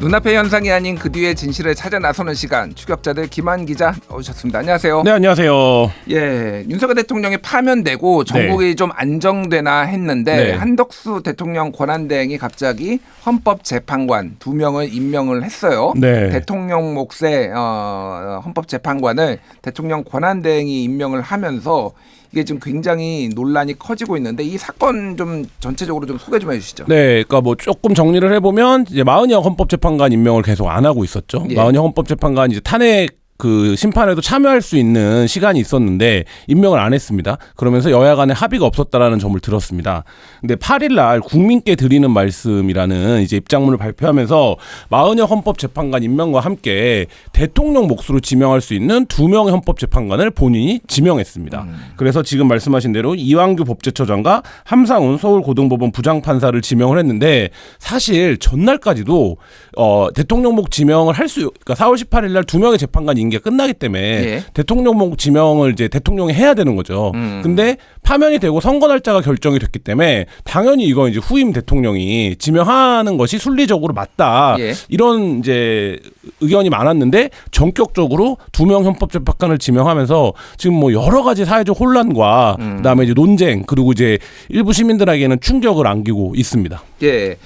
눈앞의 현상이 아닌 그 뒤의 진실을 찾아 나서는 시간, 추격자들 김한 기자 오셨습니다. 안녕하세요. 네, 안녕하세요. 예, 윤석열 대통령이 파면되고 전국이 좀 안정되나 했는데 한덕수 대통령 권한대행이 갑자기 헌법재판관 2명을 임명을 했어요. 대통령 몫의 헌법재판관을 대통령 권한대행이 임명을 하면서 이게 지금 굉장히 논란이 커지고 있는데 이 사건 좀 전체적으로 좀 소개 좀 해주시죠. 네, 그러니까 뭐 조금 정리를 해보면 이제 마은영 헌법재판관 임명을 계속 안 하고 있었죠. 마은영 헌법재판관 이제 탄핵 그 심판에도 참여할 수 있는 시간이 있었는데 임명을 안 했습니다. 그러면서 여야 간에 합의가 없었다라는 점을 들었습니다. 근데 8일 날 국민께 드리는 말씀이라는 이제 입장문을 발표하면서 마은영 헌법재판관 임명과 함께 대통령 몫으로 지명할 수 있는 2명의 헌법재판관을 본인이 지명했습니다. 그래서 지금 말씀하신 대로 이완규 법제처장과 함상훈 서울고등법원 부장판사를 지명을 했는데 사실 전날까지도 대통령 몫 지명을 그러니까 4월 18일 날 2명의 재판관 게 끝나기 때문에 대통령 몫 지명을 이제 대통령이 해야 되는 거죠. 근데 파면이 되고 선거 날짜가 결정이 됐기 때문에 당연히 이거 이제 후임 대통령이 지명하는 것이 순리적으로 맞다. 이런 이제 의견이 많았는데 전격적으로 2명 헌법재판관을 지명하면서 지금 뭐 여러 가지 사회적 혼란과 그다음에 이제 논쟁 그리고 이제 일부 시민들에게는 충격을 안기고 있습니다. 예.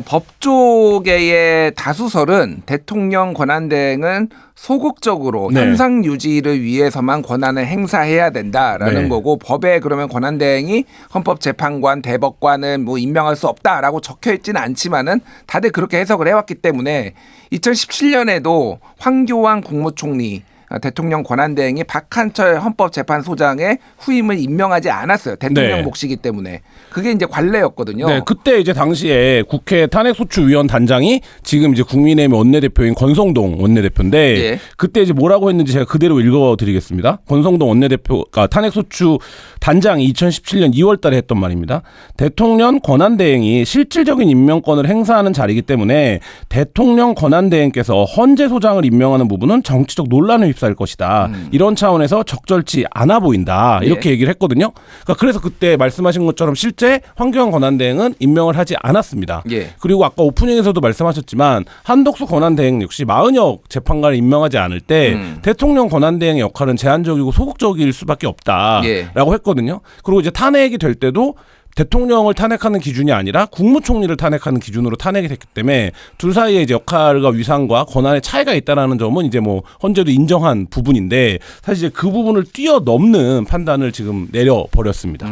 법조계의 다수설은 대통령 권한대행은 소극적으로 현상 유지를 위해서만 권한을 행사해야 된다라는 거고 법에 그러면 권한대행이 헌법재판관, 대법관을 뭐 임명할 수 없다라고 적혀 있지는 않지만은 다들 그렇게 해석을 해왔기 때문에 2017년에도 황교안 국무총리 대통령 권한대행이 박한철 헌법재판소장의 후임을 임명하지 않았어요. 대통령 몫이기 때문에. 그게 이제 관례였거든요. 네, 그때 이제 당시에 국회 탄핵소추위원 단장이 지금 이제 국민의힘 원내대표인 권성동 원내대표인데 그때 이제 뭐라고 했는지 제가 그대로 읽어드리겠습니다. 권성동 원내대표가 탄핵소추 단장이 2017년 2월 달에 했던 말입니다. 대통령 권한대행이 실질적인 임명권을 행사하는 자리이기 때문에 대통령 권한대행께서 헌재 소장을 임명하는 부분은 정치적 논란을 휩싸일 것이다. 이런 차원에서 적절치 않아 보인다. 이렇게 얘기를 했거든요. 그러니까 그래서 그때 말씀하신 것처럼 실제 황교안 권한대행은 임명을 하지 않았습니다. 그리고 아까 오프닝에서도 말씀하셨지만 한덕수 권한대행 역시 마은혁 재판관을 임명하지 않을 때 대통령 권한대행의 역할은 제한적이고 소극적일 수밖에 없다라고 했거든요. 그리고 이제 탄핵이 될 때도 대통령을 탄핵하는 기준이 아니라 국무총리를 탄핵하는 기준으로 탄핵이 됐기 때문에 둘 사이에 이제 역할과 위상과 권한의 차이가 있다라는 점은 이제 뭐 헌재도 인정한 부분인데 사실 이제 그 부분을 뛰어넘는 판단을 지금 내려버렸습니다.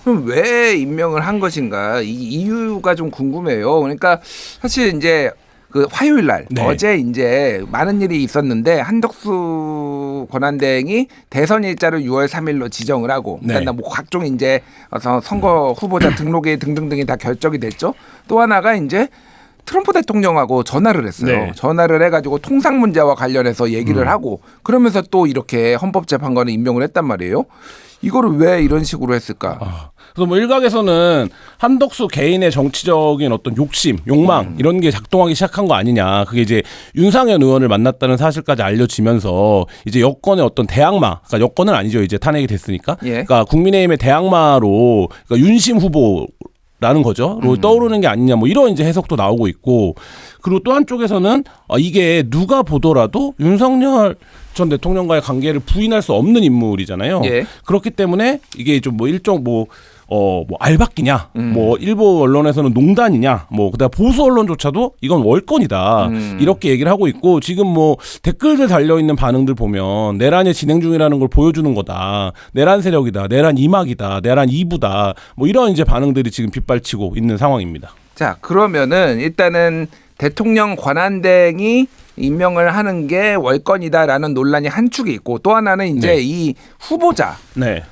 그럼 왜 임명을 한 것인가? 이 이유가 좀 궁금해요. 그러니까 사실 이제 그 화요일 날 어제 이제 많은 일이 있었는데 한덕수 권한대행이 대선 일자를 6월 3일로 지정을 하고 그다음에 뭐 각종 이제 선거 후보자 등록이 등등등이 다 결정이 됐죠. 또 하나가 이제 트럼프 대통령하고 전화를 했어요. 전화를 해가지고 통상 문제와 관련해서 얘기를 하고 그러면서 또 이렇게 헌법재판관을 임명을 했단 말이에요. 이거를 왜 이런 식으로 했을까? 그래서 뭐 일각에서는 한덕수 개인의 정치적인 어떤 욕심, 욕망 이런 게 작동하기 시작한 거 아니냐. 그게 이제 윤상현 의원을 만났다는 사실까지 알려지면서 이제 여권의 어떤 대항마, 그러니까 여권은 아니죠. 이제 탄핵이 됐으니까. 그러니까 국민의힘의 대항마로 그러니까 윤심 후보 라는 거죠. 떠오르는 게 아니냐 뭐 이런 이제 해석도 나오고 있고 그리고 또 한쪽에서는 이게 누가 보더라도 윤석열 전 대통령과의 관계를 부인할 수 없는 인물이잖아요. 그렇기 때문에 이게 좀 뭐 일종 뭐 알박기냐, 뭐 일부 언론에서는 농단이냐, 뭐 그다음 보수 언론조차도 이건 월권이다 이렇게 얘기를 하고 있고 지금 뭐 댓글들 달려 있는 반응들 보면 내란이 진행 중이라는 걸 보여주는 거다, 내란 세력이다, 내란 이막이다, 내란 2부다, 뭐 이런 이제 반응들이 지금 빗발치고 있는 상황입니다. 자, 그러면은 일단은 대통령 권한대행이 임명을 하는 게 월권이다라는 논란이 한 축이 있고 또 하나는 이제 이 후보자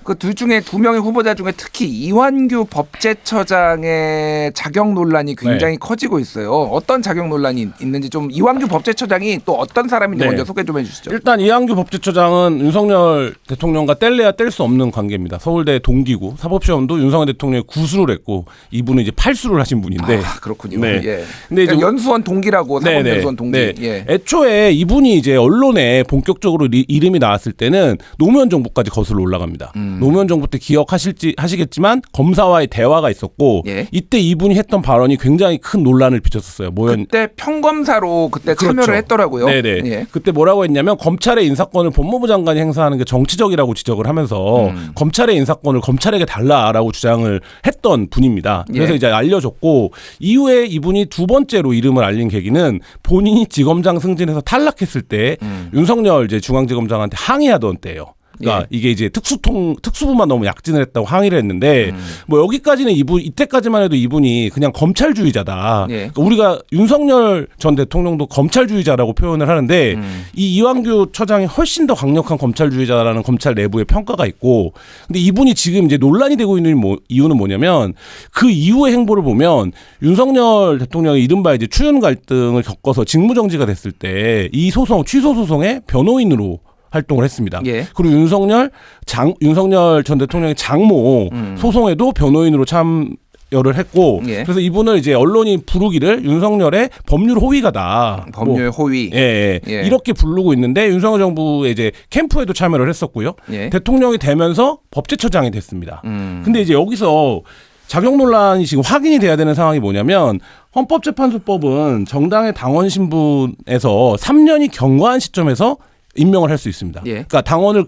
그 둘 중에 2명의 후보자 중에 특히 이완규 법제처장의 자격 논란이 굉장히 커지고 있어요. 어떤 자격 논란이 있는지 좀 이완규 법제처장이 또 어떤 사람인지 먼저 소개 좀 해주시죠. 일단 이완규 법제처장은 윤석열 대통령과 뗄래야 뗄 수 없는 관계입니다. 서울대 동기고 사법시험도 윤석열 대통령이 구수를 했고 이분은 이제 팔수를 하신 분인데. 그렇군요. 근데 그러니까 이제 연수원 동기라고 사법연수원 동기. 애초에 이분이 이제 언론에 본격적으로 이름이 나왔을 때는 노무현 정부까지 거슬러 올라갑니다. 노무현 정부 때 기억하시겠지만 검사와의 대화가 있었고 예. 이때 이분이 했던 발언이 굉장히 큰 논란을 빚었었어요. 그때 평검사로 그때 그렇죠. 참여를 했더라고요. 네네. 예. 그때 뭐라고 했냐면 검찰의 인사권을 법무부 장관이 행사하는 게 정치적이라고 지적을 하면서 검찰의 인사권을 검찰에게 달라라고 주장을 했던 분입니다. 그래서 예. 이제 알려졌고 이후에 이분이 두 번째로 이름을 알린 계기는 본인이 지검장 승진해서 탈락했을 때 윤석열 이제 중앙지검장한테 항의하던 때예요. 그러니까 예. 이게 이제 특수부만 너무 약진을 했다고 항의를 했는데 뭐 여기까지는 이때까지만 해도 이분이 그냥 검찰주의자다. 예. 그러니까 우리가 윤석열 전 대통령도 검찰주의자라고 표현을 하는데 이 이완규 처장이 훨씬 더 강력한 검찰주의자라는 검찰 내부의 평가가 있고 근데 이분이 지금 이제 논란이 되고 있는 이유는 뭐냐면 그 이후의 행보를 보면 윤석열 대통령이 이른바 이제 추윤 갈등을 겪어서 직무정지가 됐을 때 이 소송 취소 소송의 변호인으로 활동을 했습니다. 예. 그리고 윤석열 전 대통령의 장모 소송에도 변호인으로 참여를 했고, 예. 그래서 이분을 이제 언론이 부르기를 윤석열의 법률 호위가다. 법률 호위. 예. 이렇게 부르고 있는데 윤석열 정부의 이제 캠프에도 참여를 했었고요. 예. 대통령이 되면서 법제처장이 됐습니다. 근데 이제 여기서 자격 논란이 지금 확인이 돼야 되는 상황이 뭐냐면 헌법재판소법은 정당의 당원 신분에서 3년이 경과한 시점에서 임명을 할 수 있습니다. 예. 그러니까 당원을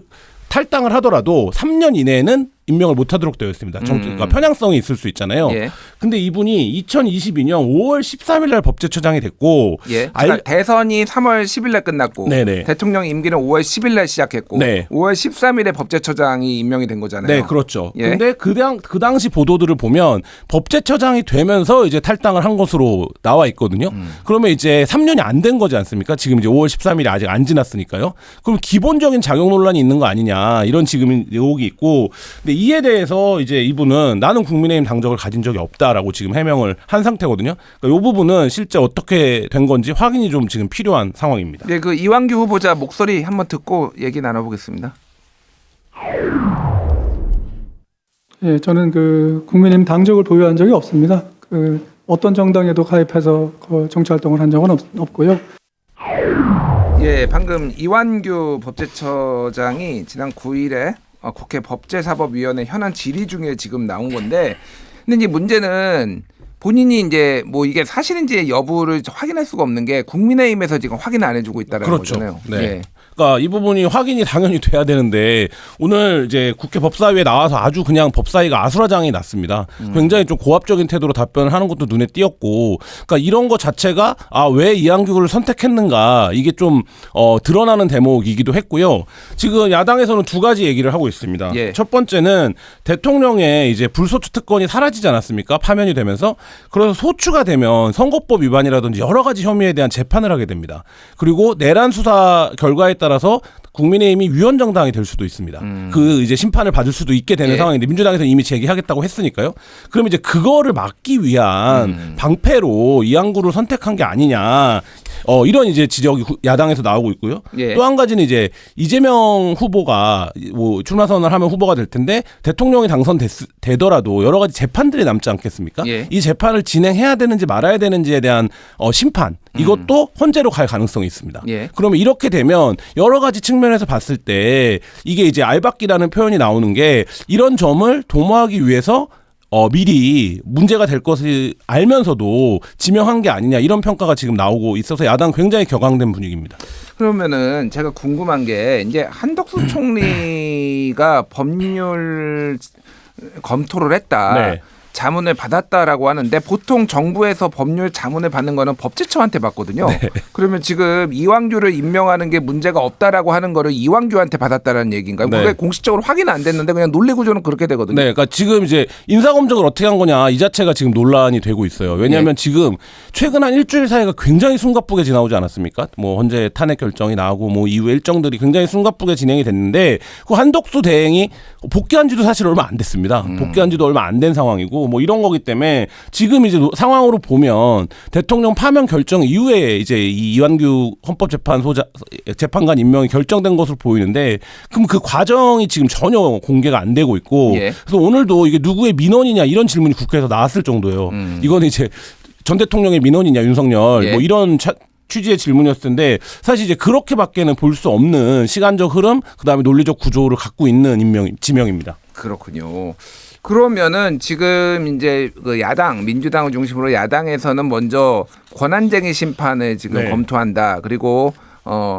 탈당을 하더라도 3년 이내에는 임명을 못하도록 되어 있습니다. 그러니까 편향성이 있을 수 있잖아요. 예. 근데 이분이 2022년 5월 13일 날 법제처장이 됐고 예. 그러니까 대선이 3월 10일 날 끝났고 네네. 대통령 임기는 5월 10일 날 시작했고 네. 5월 13일에 법제처장이 임명이 된 거잖아요. 네, 그렇죠. 예. 근데 그 당시 보도들을 보면 법제처장이 되면서 이제 탈당을 한 것으로 나와 있거든요. 그러면 이제 3년이 안 된 거지 않습니까? 지금 이제 5월 13일이 아직 안 지났으니까요. 그럼 기본적인 자격 논란이 있는 거 아니냐 이런 지금 의혹이 있고, 근데 이에 대해서 이제 이분은 나는 국민의힘 당적을 가진 적이 없다라고 지금 해명을 한 상태거든요. 그러니까 이 부분은 실제 어떻게 된 건지 확인이 좀 지금 필요한 상황입니다. 네, 그 이완규 후보자 목소리 한번 듣고 얘기 나눠보겠습니다. 예, 저는 그 국민의힘 당적을 보유한 적이 없습니다. 그 어떤 정당에도 가입해서 그 정치활동을 한 적은 없고요. 예, 방금 이완규 법제처장이 지난 9일에 국회 법제사법위원회 현안 질의 중에 지금 나온 건데, 근데 이제 문제는 본인이 이제 뭐 이게 사실인지 여부를 확인할 수가 없는 게 국민의힘에서 지금 확인 안 해주고 있다는 그렇죠. 거잖아요. 네. 예. 그러니까 이 부분이 확인이 당연히 돼야 되는데 오늘 이제 국회 법사위에 나와서 아주 그냥 법사위가 아수라장이 났습니다. 굉장히 좀 고압적인 태도로 답변을 하는 것도 눈에 띄었고, 그러니까 이런 것 자체가 왜 이완규를 선택했는가 이게 좀 드러나는 대목이기도 했고요. 지금 야당에서는 두 가지 얘기를 하고 있습니다. 예. 첫 번째는 대통령의 이제 불소추 특권이 사라지지 않았습니까? 파면이 되면서. 그래서 소추가 되면 선거법 위반이라든지 여러 가지 혐의에 대한 재판을 하게 됩니다. 그리고 내란 수사 결과에 따라서 국민의힘이 위헌정당이 될 수도 있습니다. 그 이제 심판을 받을 수도 있게 되는 예. 상황인데 민주당에서 이미 제기하겠다고 했으니까요. 그럼 이제 그거를 막기 위한 방패로 이완구를 선택한 게 아니냐. 이런 이제 지적이 야당에서 나오고 있고요. 예. 또 한 가지는 이제 이재명 후보가 뭐 출마 선언을 하면 후보가 될 텐데 대통령이 당선되더라도 여러 가지 재판들이 남지 않겠습니까? 예. 이 재판을 진행해야 되는지 말아야 되는지에 대한 심판 이것도 헌재로 갈 가능성이 있습니다. 예. 그러면 이렇게 되면 여러 가지 측면에서 봤을 때 이게 이제 알박기라는 표현이 나오는 게 이런 점을 도모하기 위해서 미리 문제가 될 것을 알면서도 지명한 게 아니냐 이런 평가가 지금 나오고 있어서 야당 굉장히 격앙된 분위기입니다. 그러면은 제가 궁금한 게 이제 한덕수 총리가 법률 검토를 했다. 네. 자문을 받았다라고 하는데 보통 정부에서 법률 자문을 받는 거는 법제처한테 받거든요. 네. 그러면 지금 이완규를 임명하는 게 문제가 없다라고 하는 거를 이완규한테 받았다는 얘기인가요? 네. 그게 공식적으로 확인 안 됐는데 그냥 논리 구조는 그렇게 되거든요. 네, 그러니까 지금 이제 인사검증을 어떻게 한 거냐 이 자체가 지금 논란이 되고 있어요. 왜냐하면 지금 최근 한 일주일 사이가 굉장히 숨가쁘게 지나오지 않았습니까? 뭐 헌재 탄핵 결정이 나오고 뭐 이후 일정들이 굉장히 숨가쁘게 진행이 됐는데 그 한덕수 대행이 복귀한 지도 사실 얼마 안 됐습니다. 복귀한 지도 얼마 안 된 상황이고 뭐 이런 거기 때문에 지금 이제 상황으로 보면 대통령 파면 결정 이후에 이제 이 이완규 재판관 임명이 결정된 것으로 보이는데 그럼 그 과정이 지금 전혀 공개가 안 되고 있고 예. 그래서 오늘도 이게 누구의 민원이냐 이런 질문이 국회에서 나왔을 정도예요. 이건 이제 전 대통령의 민원이냐 윤석열 예. 뭐 이런 취지의 질문이었을 텐데 사실 이제 그렇게밖에는 볼 수 없는 시간적 흐름, 그다음에 논리적 구조를 갖고 있는 지명입니다. 그렇군요. 그러면은 지금 이제 그 야당, 민주당을 중심으로 야당에서는 먼저 권한쟁의 심판을 지금 네. 검토한다. 그리고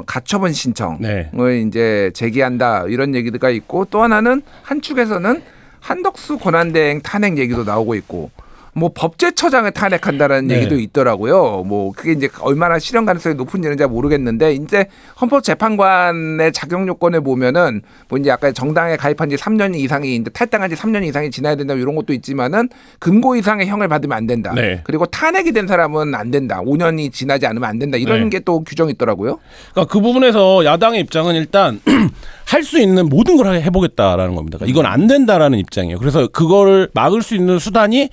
가처분 신청을 네. 이제 제기한다. 이런 얘기가 있고, 또 하나는 한 축에서는 한덕수 권한대행 탄핵 얘기도 나오고 있고, 뭐 법제처장을 탄핵한다라는 네. 얘기도 있더라고요. 뭐 그게 이제 얼마나 실현 가능성이 높은 일인지 잘 모르겠는데, 이제 헌법재판관의 자격 요건을 보면은 뭐 이제 아까 정당에 가입한 지 3년 이상이 이제 탈당한 지 3년 이상이 지나야 된다 이런 것도 있지만은 금고 이상의 형을 받으면 안 된다. 네. 그리고 탄핵이 된 사람은 안 된다. 5년이 지나지 않으면 안 된다. 이런 네. 게 또 규정이 있더라고요. 그러니까 그 부분에서 야당의 입장은 일단 할 수 있는 모든 걸 해보겠다라는 겁니다. 그러니까 이건 안 된다라는 입장이에요. 그래서 그거를 막을 수 있는 수단이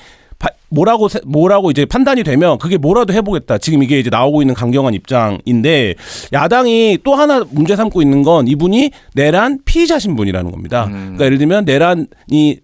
뭐라고 이제 판단이 되면 그게 뭐라도 해보겠다. 지금 이게 이제 나오고 있는 강경한 입장인데, 야당이 또 하나 문제 삼고 있는 건 이분이 내란 피의자 신분이라는 겁니다. 그러니까 예를 들면 내란이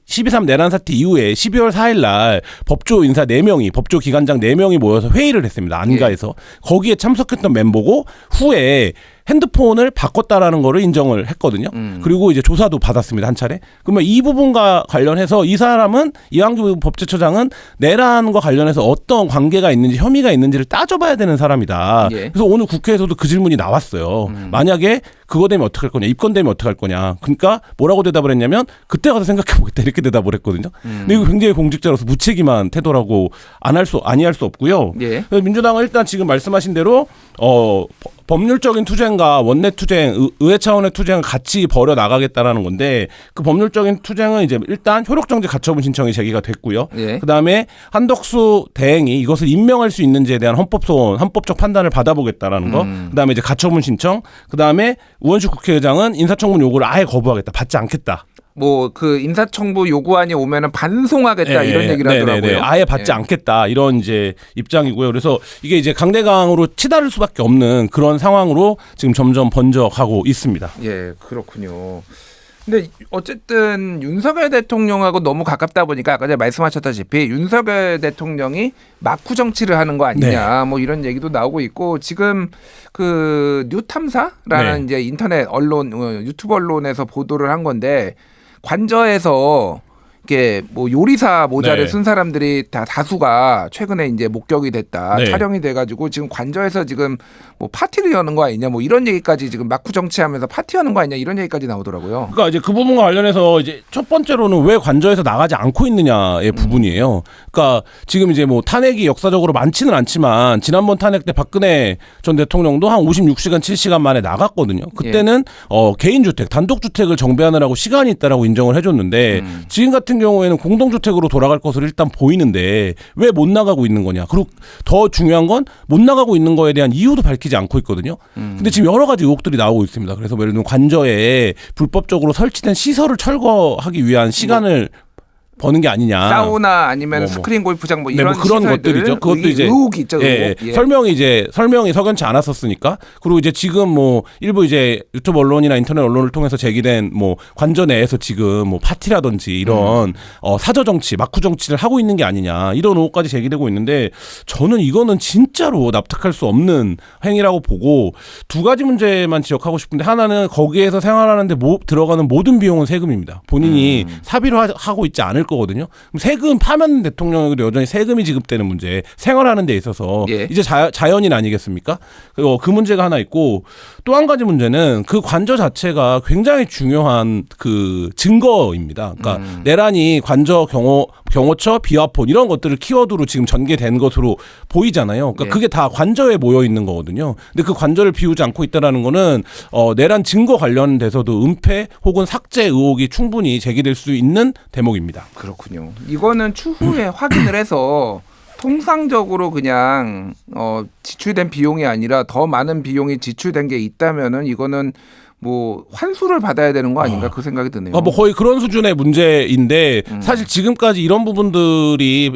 12.3 내란 사태 이후에 12월 4일 날 법조 인사 4명이, 법조 기관장 4명이 모여서 회의를 했습니다. 안가에서. 거기에 참석했던 멤버고 후에 핸드폰을 바꿨다라는 거를 인정을 했거든요. 그리고 이제 조사도 받았습니다. 한 차례. 그러면 이 부분과 관련해서 이 사람은, 이왕주 법제처장은 내란과 관련해서 어떤 관계가 있는지, 혐의가 있는지를 따져봐야 되는 사람이다. 예. 그래서 오늘 국회에서도 그 질문이 나왔어요. 만약에 그거 되면 어떡할 거냐, 입건되면 어떡할 거냐. 그러니까 뭐라고 대답을 했냐면 그때 가서 생각해보겠다, 이렇게 대답을 했거든요. 근데 이거 굉장히 공직자로서 무책임한 태도라고 아니할 수 없고요. 예. 그래서 민주당은 일단 지금 말씀하신 대로 법률적인 투쟁과 원내 투쟁, 의회 차원의 투쟁을 같이 벌여 나가겠다라는 건데, 그 법률적인 투쟁은 이제 일단 효력정지 가처분 신청이 제기가 됐고요. 예. 그다음에 한덕수 대행이 이것을 임명할 수 있는지에 대한 헌법적 판단을 받아보겠다라는 거. 그다음에 이제 가처분 신청. 그다음에 우원식 국회의장은 인사청문 요구를 아예 거부하겠다, 받지 않겠다. 뭐 그 인사청부 요구안이 오면은 반송하겠다 이런 얘기를 하더라고요. 아예 받지 않겠다, 이런 이제 입장이고요. 그래서 이게 이제 강대강으로 치달을 수밖에 없는 그런 상황으로 지금 점점 번져가고 있습니다. 예, 그렇군요. 근데 어쨌든 윤석열 대통령하고 너무 가깝다 보니까 아까 제가 말씀하셨다시피 윤석열 대통령이 막후 정치를 하는 거 아니냐, 뭐 이런 얘기도 나오고 있고, 지금 그 뉴탐사라는 이제 인터넷 언론, 유튜브 언론에서 보도를 한 건데, 관저에서 이게 뭐 요리사 모자를 쓴 사람들이 다수가 최근에 이제 목격이 됐다, 촬영이 돼가지고 지금 관저에서 지금 뭐 파티를 여는 거 아니냐, 뭐 이런 얘기까지, 지금 막후 정치하면서 파티하는 거 아니냐 이런 얘기까지 나오더라고요. 그러니까 이제 그 부분과 관련해서 이제 첫 번째로는 왜 관저에서 나가지 않고 있느냐의 부분이에요. 그러니까 지금 이제 뭐 탄핵이 역사적으로 많지는 않지만 지난번 탄핵 때 박근혜 전 대통령도 한 56시간 7시간 만에 나갔거든요. 그때는 개인주택, 단독주택을 정비하느라고 시간이 있다라고 인정을 해줬는데 지금 같은 경우에는 공동주택으로 돌아갈 것으로 일단 보이는데 왜 못 나가고 있는 거냐. 그리고 더 중요한 건 못 나가고 있는 거에 대한 이유도 밝히지 않고 있거든요. 근데 지금 여러 가지 의혹들이 나오고 있습니다. 그래서 예를 들면 관저에 불법적으로 설치된 시설을 철거하기 위한 시간을 버는 게 아니냐. 사우나 아니면 스크린 골프장 뭐 이런 뭐 그런 시설들, 것들이죠. 그것도 이제 의혹이 있죠. 의혹. 예. 설명이 석연치 않았었으니까. 그리고 이제 지금 뭐 일부 이제 유튜브 언론이나 인터넷 언론을 통해서 제기된 뭐 관저 내에서 지금 뭐 파티라든지 이런 사저 정치, 막후 정치를 하고 있는 게 아니냐, 이런 의혹까지 제기되고 있는데, 저는 이거는 진짜로 납득할 수 없는 행위라고 보고, 두 가지 문제만 지적하고 싶은데, 하나는 거기에서 생활하는데 들어가는 모든 비용은 세금입니다. 본인이 사비로 하고 있지 않을 거거든요. 그럼 세금, 파면 대통령에도 여전히 세금이 지급되는 문제, 생활하는 데 있어서 이제 자연인 아니겠습니까? 그 문제가 하나 있고, 또 한 가지 문제는 그 관저 자체가 굉장히 중요한 그 증거입니다. 그러니까 내란이 관저, 경호처, 비화폰 이런 것들을 키워드로 지금 전개된 것으로 보이잖아요. 그러니까 그게 다 관저에 모여 있는 거거든요. 근데 그 관저를 비우지 않고 있다라는 거는 내란 증거 관련돼서도 은폐 혹은 삭제 의혹이 충분히 제기될 수 있는 대목입니다. 그렇군요. 이거는 추후에 확인을 해서 통상적으로 그냥 지출된 비용이 아니라 더 많은 비용이 지출된 게 있다면은 이거는 뭐 환수를 받아야 되는 거 아닌가, 그 생각이 드네요. 뭐 거의 그런 수준의 문제인데, 사실 지금까지 이런 부분들이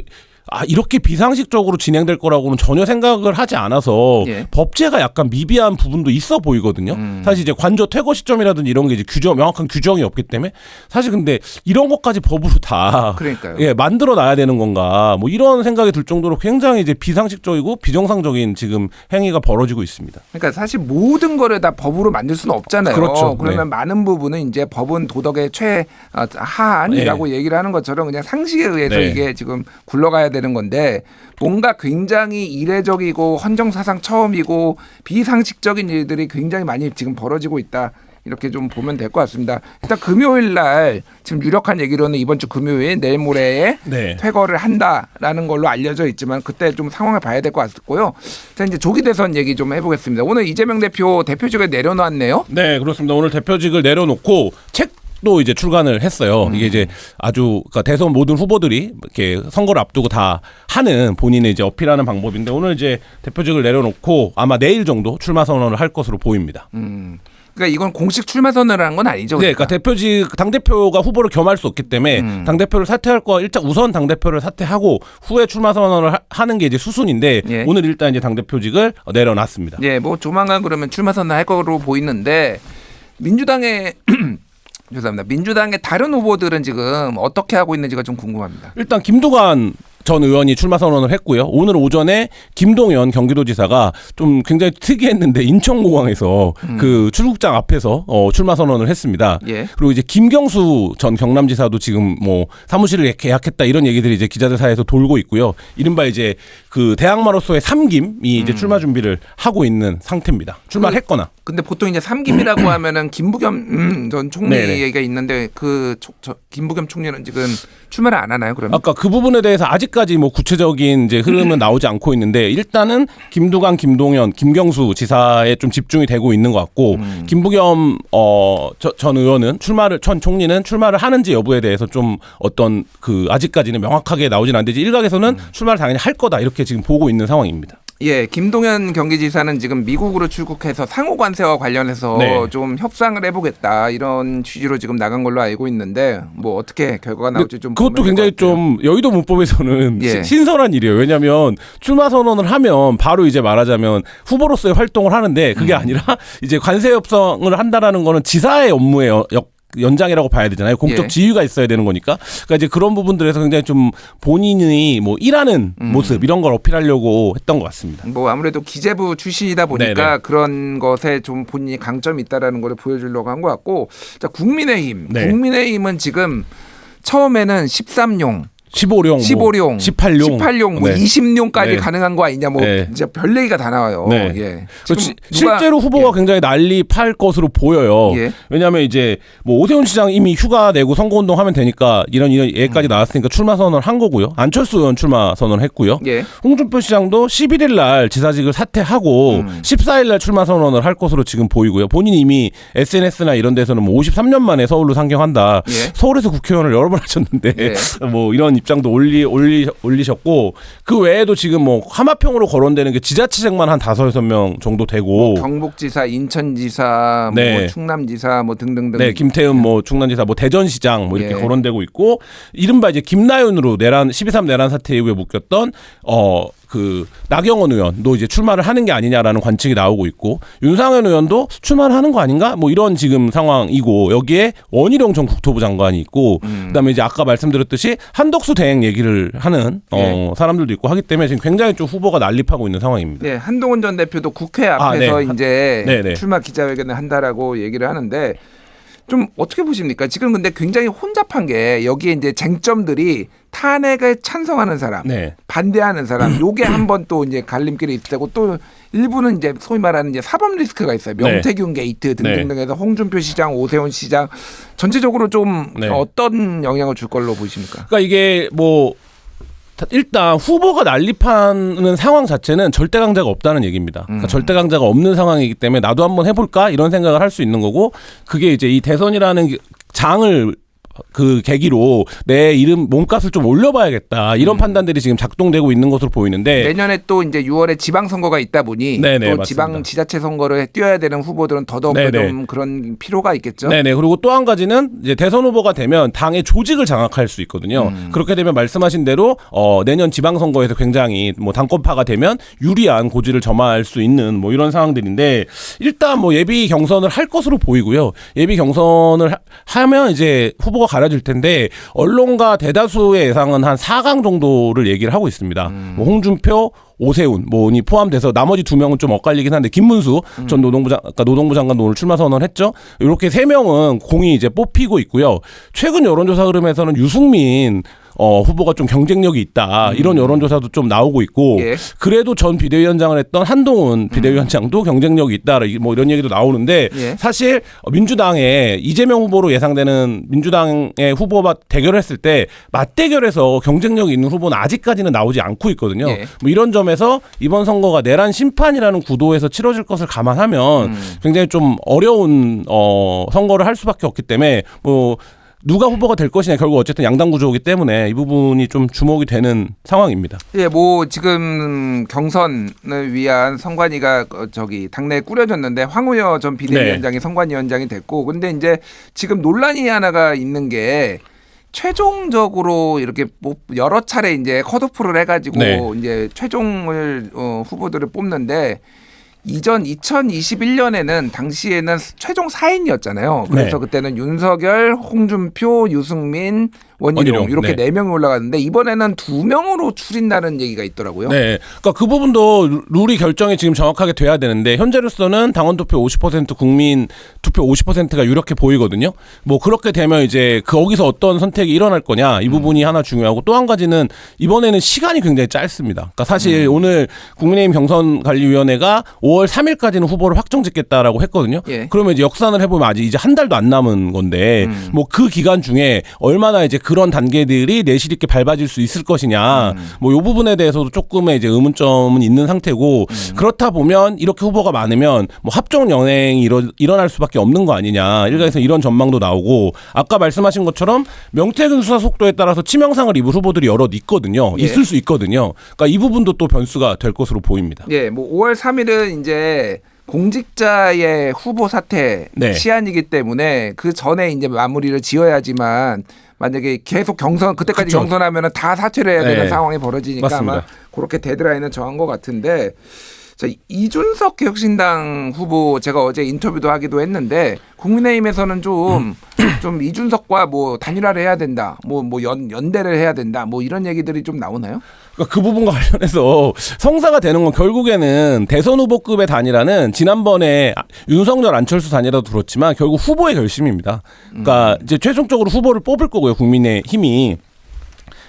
이렇게 비상식적으로 진행될 거라고는 전혀 생각을 하지 않아서 예. 법제가 약간 미비한 부분도 있어 보이거든요. 사실 이제 관저 퇴거 시점이라든지 이런 게 이제 명확한 규정이 없기 때문에 사실 근데 이런 것까지 법으로 다 그러니까요. 예, 만들어 놔야 되는 건가 뭐 이런 생각이 들 정도로 굉장히 이제 비상식적이고 비정상적인 지금 행위가 벌어지고 있습니다. 그러니까 사실 모든 거를 다 법으로 만들 수는 없잖아요. 그렇죠. 그러면 네. 많은 부분은 이제 법은 도덕의 최하한이라고 얘기를 하는 것처럼 그냥 상식에 의해서 네. 이게 지금 굴러가야 되는 건데 뭔가 굉장히 이례적이고 헌정사상 처음이고 비상식적인 일들이 굉장히 많이 지금 벌어지고 있다. 이렇게 좀 보면 될 것 같습니다. 일단 금요일 날 지금 유력한 얘기로는 이번 주 금요일 내일 모레에 네. 퇴거를 한다라는 걸로 알려져 있지만 그때 좀 상황을 봐야 될 것 같고요. 자 이제 조기 대선 얘기 좀 해보겠습니다. 오늘 이재명 대표 대표직을 내려놨네요. 네, 그렇습니다. 오늘 대표직을 내려놓고 책도 이제 출간을 했어요. 이게 이제 아주 그러니까 대선 모든 후보들이 이렇게 선거를 앞두고 다 하는 본인의 이제 어필하는 방법인데 오늘 이제 대표직을 내려놓고 아마 내일 정도 출마 선언을 할 것으로 보입니다. 그러니까 이건 공식 출마 선언을 한 건 아니죠. 네, 그러니까 대표직 당 대표가 후보를 겸할 수 없기 때문에 당 대표를 사퇴할 거 일단 우선 당 대표를 사퇴하고 후에 출마 선언을 하는 게 이제 수순인데 예. 오늘 일단 이제 당 대표직을 내려놨습니다. 예, 뭐 조만간 그러면 출마 선언 할 거로 보이는데 민주당의 죄송합니다. 민주당의 다른 후보들은 지금 어떻게 하고 있는지가 좀 궁금합니다. 일단 김두관 전 의원이 출마 선언을 했고요. 오늘 오전에 김동연 경기도지사가 좀 굉장히 특이했는데 인천공항에서 그 출국장 앞에서 출마 선언을 했습니다. 예. 그리고 이제 김경수 전 경남지사도 지금 뭐 사무실을 계약했다 이런 얘기들이 이제 기자들 사이에서 돌고 있고요. 이른바 이제 그 대항마로서의 삼김이 이제 출마 준비를 하고 있는 상태입니다. 출마를 했거나. 근데 보통 이제 삼김이라고 하면은 김부겸 전 총리 네네. 얘기가 있는데 김부겸 총리는 지금 출마를 안 하나요? 그러면? 아까 그 부분에 대해서 아직까지 뭐 구체적인 이제 흐름은 나오지 않고 있는데 일단은 김두관, 김동연, 김경수 지사에 좀 집중이 되고 있는 것 같고 김부겸 전 의원은 전 총리는 출마를 하는지 여부에 대해서 좀 어떤 그 아직까지는 명확하게 나오진 않는데 일각에서는 출마를 당연히 할 거다 이렇게 지금 보고 있는 상황입니다. 예, 김동연 경기지사는 지금 미국으로 출국해서 상호 관세와 관련해서 네. 좀 협상을 해보겠다 이런 취지로 지금 나간 걸로 알고 있는데 뭐 어떻게 결과가 나올지 좀 그것도 보면 굉장히 될것 같아요. 좀 여의도 문법에서는 예. 신선한 일이에요. 왜냐하면 출마 선언을 하면 바로 이제 말하자면 후보로서의 활동을 하는데 그게 아니라 이제 관세 협상을 한다라는 거는 지사의 업무의 연장이라고 봐야 되잖아요. 공적 예. 지위가 있어야 되는 거니까. 그러니까 이제 그런 부분들에서 굉장히 좀 본인이 뭐 일하는 모습 이런 걸 어필하려고 했던 것 같습니다. 뭐 아무래도 기재부 출신이다 보니까 네네. 그런 것에 좀 본인이 강점이 있다라는 걸 보여주려고 한 것 같고, 자 국민의힘, 네. 국민의힘은 지금 처음에는 13용, 15룡, 15룡, 18룡, 18용, 뭐 네. 20룡까지 네. 가능한 거 아니냐, 뭐 네. 이제 별 얘기가 다 나와요. 네. 예. 그렇지. 누가- 실제로 후보가 예. 굉장히 난리 팔 것으로 보여요. 예. 왜냐하면 이제 뭐 오세훈 시장 이미 휴가 내고 선거운동 하면 되니까 이런 얘기까지 나왔으니까 출마 선언을 한 거고요. 안철수 의원 출마 선언을 했고요. 예. 홍준표 시장도 11일 날 지사직을 사퇴하고 14일 날 출마 선언을 할 것으로 지금 보이고요. 본인이 이미 SNS나 이런 데서는 뭐 53년 만에 서울로 상경한다. 예. 서울에서 국회의원을 여러 번 하셨는데 예. 뭐 이런 입장도 올리셨고 그 외에도 지금 뭐 하마평으로 거론되는 게 지자체장만 한 5-6명 정도 되고 경북지사, 인천지사, 네. 뭐 충남지사, 뭐 등등등. 네, 김태흠 뭐 충남지사 뭐 대전시장 뭐 이렇게 예. 거론되고 있고 이른바 이제 김나윤으로 12.3 내란 사태 이후에 묶였던 그 나경원 의원도 이제 출마를 하는 게 아니냐라는 관측이 나오고 있고 윤상현 의원도 출마를 하는 거 아닌가 뭐 이런 지금 상황이고 여기에 원희룡 전 국토부 장관이 있고 그다음에 이제 아까 말씀드렸듯이 한덕수 대행 얘기를 하는 예. 사람들도 있고 하기 때문에 지금 굉장히 좀 후보가 난립하고 있는 상황입니다. 네, 한동훈 전 대표도 국회 앞에서 네. 이제 네네. 출마 기자회견을 한다라고 얘기를 하는데 좀 어떻게 보십니까? 지금 근데 굉장히 혼잡한 게 여기에 이제 쟁점들이 탄핵을 찬성하는 사람, 네. 반대하는 사람, 요게 한번 또 이제 갈림길이 있고 또 일부는 이제 소위 말하는 이제 사법 리스크가 있어요. 네. 명태균 게이트 등등등해서 홍준표 시장, 오세훈 시장 전체적으로 좀 네. 어떤 영향을 줄 걸로 보십니까? 그러니까 이게 뭐 일단 후보가 난립하는 상황 자체는 절대 강자가 없다는 얘기입니다. 그러니까 절대 강자가 없는 상황이기 때문에 나도 한번 해볼까 이런 생각을 할 수 있는 거고 그게 이제 이 대선이라는 장을 그 계기로 내 이름 몸값을 좀 올려봐야겠다 이런 판단들이 지금 작동되고 있는 것으로 보이는데 내년에 또 이제 6월에 지방선거가 있다 보니 네네, 또 지방 맞습니다. 지자체 선거를 뛰어야 되는 후보들은 더더욱 네네. 좀 그런 필요가 있겠죠. 네네. 그리고 또 한 가지는 이제 대선 후보가 되면 당의 조직을 장악할 수 있거든요. 그렇게 되면 말씀하신 대로 내년 지방선거에서 굉장히 뭐 당권파가 되면 유리한 고지를 점할 수 있는 뭐 이런 상황들인데 일단 뭐 예비 경선을 할 것으로 보이고요. 예비 경선을 하면 이제 후보가 가려질 텐데 언론과 대다수의 예상은 한 4강 정도를 얘기를 하고 있습니다. 뭐 홍준표, 오세훈 뭐니 포함돼서 나머지 2명은 좀 엇갈리긴 한데 김문수 전 노동부 장관도 오늘 출마 선언을 했죠. 이렇게 3명은 공이 이제 뽑히고 있고요. 최근 여론조사 흐름에서는 유승민 후보가 좀 경쟁력이 있다 이런 여론조사도 좀 나오고 있고 예. 그래도 전 비대위원장을 했던 한동훈 비대위원장도 경쟁력이 있다 뭐 이런 얘기도 나오는데 예. 사실 민주당의 이재명 후보로 예상되는 민주당의 후보와 대결을 했을 때 맞대결에서 경쟁력이 있는 후보는 아직까지는 나오지 않고 있거든요. 예. 뭐 이런 점에서 이번 선거가 내란 심판이라는 구도에서 치러질 것을 감안하면 굉장히 좀 어려운 선거를 할 수밖에 없기 때문에 뭐 누가 후보가 될 것이냐 결국 어쨌든 양당 구조이기 때문에 이 부분이 좀 주목이 되는 상황입니다. 예, 뭐 지금 경선을 위한 선관위가 저기 당내에 꾸려졌는데 황우여 전 비대위원장이 선관위원장이 됐고, 근데 이제 지금 논란이 하나가 있는 게 최종적으로 이렇게 뭐 여러 차례 이제 컷오프를 해가지고 이제 최종을 후보들을 뽑는데. 이전 2021년에는 당시에는 최종 4인이었잖아요. 그래서 그때는 윤석열, 홍준표, 유승민, 원희룡 이렇게 4명이 올라갔는데 이번에는 2명으로 줄인다는 얘기가 있더라고요. 네, 그러니까 그 부분도 룰이 결정이 지금 정확하게 돼야 되는데 현재로서는 당원 투표 50% 국민 투표 50%가 유력해 보이거든요. 뭐 그렇게 되면 이제 거기서 어떤 선택이 일어날 거냐 이 부분이 하나 중요하고 또 한 가지는 이번에는 시간이 굉장히 짧습니다. 그러니까 사실 오늘 국민의힘 경선관리위원회가 5월 3일까지는 후보를 확정짓겠다라고 했거든요. 예. 그러면 이제 역산을 해보면 아직 이제 한 달도 안 남은 건데 뭐 그 기간 중에 얼마나 이제 그런 단계들이 내실 있게 밟아질 수 있을 것이냐 뭐 이 부분에 대해서도 조금의 이제 의문점은 있는 상태고 그렇다 보면 이렇게 후보가 많으면 뭐 합종 연행이 일어날 수밖에 없는 거 아니냐 일각에서 이런 전망도 나오고 아까 말씀하신 것처럼 명태균 수사 속도에 따라서 치명상을 입을 후보들이 여럿 있거든요. 예. 있을 수 있거든요. 그러니까 이 부분도 또 변수가 될 것으로 보입니다. 예, 뭐 5월 3일은 이제 공직자의 후보 사퇴 시한이기 때문에 그 전에 이제 마무리를 지어야지만 만약에 계속 경선 그때까지 그쵸. 경선하면은 다 사퇴를 해야 되는 상황이 벌어지니까 맞습니다. 아마 그렇게 데드라인은 정한 것 같은데 자, 이준석 개혁신당 후보 제가 어제 인터뷰도 하기도 했는데 국민의힘에서는 좀 이준석과 뭐 단일화를 해야 된다, 뭐 연대를 해야 된다, 뭐 이런 얘기들이 좀 나오나요? 그러니까 그 부분과 관련해서 성사가 되는 건 결국에는 대선 후보급의 단일화는 지난번에 윤석열 안철수 단일화도 그렇지만 결국 후보의 결심입니다. 그러니까 이제 최종적으로 후보를 뽑을 거고요. 국민의힘이.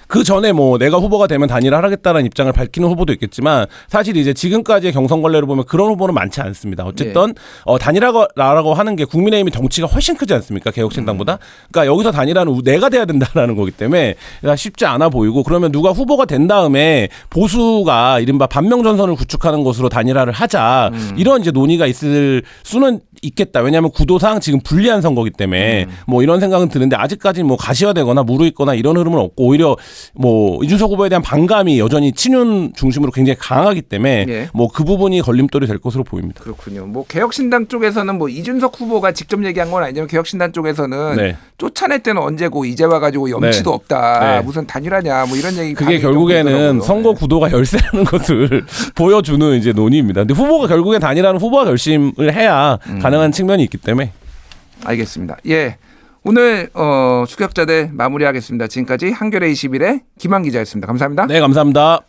그 전에 뭐 내가 후보가 되면 단일화를 하겠다는 입장을 밝히는 후보도 있겠지만 사실 이제 지금까지의 경선 관례를 보면 그런 후보는 많지 않습니다. 어쨌든 단일화라고 하는 게 국민의힘이 덩치가 훨씬 크지 않습니까? 개혁신당보다. 그러니까 여기서 단일화는 내가 돼야 된다라는 거기 때문에 쉽지 않아 보이고 그러면 누가 후보가 된 다음에 보수가 이른바 반명전선을 구축하는 것으로 단일화를 하자 이런 이제 논의가 있을 수는 있겠다. 왜냐하면 구도상 지금 불리한 선거기 때문에 뭐 이런 생각은 드는데 아직까지 뭐 가시화되거나 무르익거나 이런 흐름은 없고 오히려 뭐 이준석 후보에 대한 반감이 여전히 친윤 중심으로 굉장히 강하기 때문에 뭐 그 부분이 걸림돌이 될 것으로 보입니다. 그렇군요. 뭐 개혁신당 쪽에서는 뭐 이준석 후보가 직접 얘기한 건 아니지만 개혁신당 쪽에서는 쫓아낼 때는 언제고 이제 와가지고 염치도 없다. 무슨 단일화냐 뭐 이런 얘기. 그게 결국에는 선거 구도가 열세라는 것을 보여주는 이제 논의입니다. 근데 후보가 결국엔 단일화는 후보가 결심을 해야 가능한 측면이 있기 때문에. 알겠습니다. 예. 오늘 추격자들 마무리하겠습니다. 지금까지 한겨레 21의 김한 기자였습니다. 감사합니다. 네, 감사합니다.